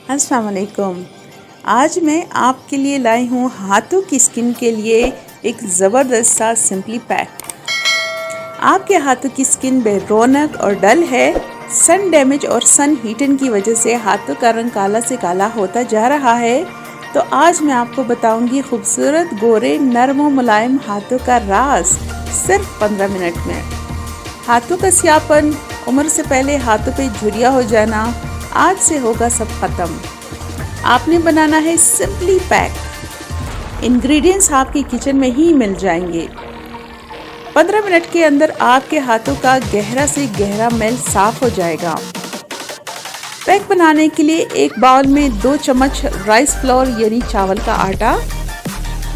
अस्सलाम वालेकुम। आज मैं आपके लिए लाई हूँ हाथों की स्किन के लिए एक ज़बरदस्त सा सिंपली पैक। आपके हाथों की स्किन बेरौनक और डल है। सन डैमेज और सन हीटिंग की वजह से हाथों का रंग काला से काला होता जा रहा है। तो आज मैं आपको बताऊंगी खूबसूरत गोरे नरम और मुलायम हाथों का राज सिर्फ 15 मिनट में। हाथों का सियापन, उम्र से पहले हाथों पे झुर्रियाँ हो जाना, आज से होगा सब ख़त्म। आपने बनाना है सिंपली पैक। इंग्रेडिएंट्स आपके किचन में ही मिल जाएंगे। 15 मिनट के अंदर आपके हाथों का गहरा से गहरा मैल साफ हो जाएगा। पैक बनाने के लिए एक बाउल में 2 चम्मच राइस फ्लोर यानी चावल का आटा,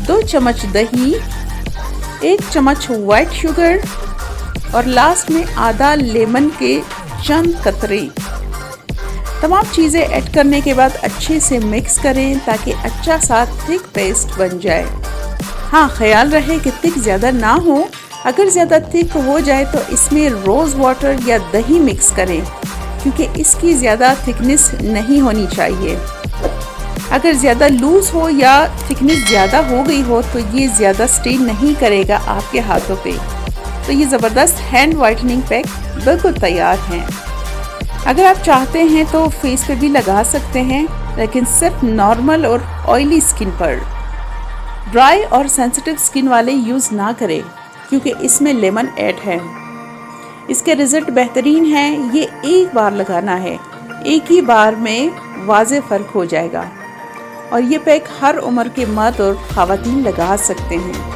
2 चम्मच दही, 1 चम्मच वाइट शुगर और लास्ट में आधा लेमन के चंद कतरे। तमाम चीज़ें ऐड करने के बाद अच्छे से मिक्स करें ताकि अच्छा सा थिक पेस्ट बन जाए। हाँ, ख्याल रहे कि थिक ज़्यादा ना हो। अगर ज़्यादा थिक हो जाए तो इसमें रोज़ वाटर या दही मिक्स करें, क्योंकि इसकी ज़्यादा थिकनेस नहीं होनी चाहिए। अगर ज़्यादा लूज़ हो या थिकनेस ज़्यादा हो गई हो तो ये ज़्यादा स्टे नहीं करेगा आपके हाथों पे। तो ये ज़बरदस्त हैंड वाइटनिंग पैक बिल्कुल तैयार है। अगर आप चाहते हैं तो फेस पे भी लगा सकते हैं, लेकिन सिर्फ नॉर्मल और ऑयली स्किन पर। ड्राई और सेंसिटिव स्किन वाले यूज़ ना करें, क्योंकि इसमें लेमन ऐड है। इसके रिजल्ट बेहतरीन हैं। ये एक बार लगाना है, एक ही बार में वाज़े फ़र्क हो जाएगा। और ये पैक हर उम्र के मर्द और ख़वातीन लगा सकते हैं।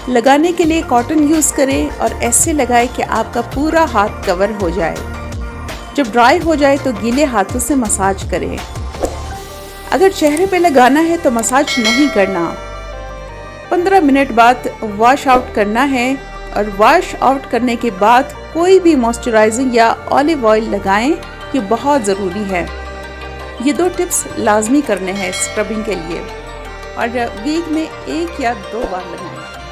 लगाने के लिए कॉटन यूज़ करें और ऐसे लगाएं कि आपका पूरा हाथ कवर हो जाए। जब ड्राई हो जाए तो गीले हाथों से मसाज करें। अगर चेहरे पे लगाना है तो मसाज नहीं करना। 15 मिनट बाद वॉश आउट करना है और वॉश आउट करने के बाद कोई भी मॉइस्चराइजिंग या ऑलिव ऑयल लगाएं, ये बहुत ज़रूरी है। ये 2 टिप्स लाजमी करने हैं स्क्रबिंग के लिए, और वीक में 1 या 2 बार लगाएं।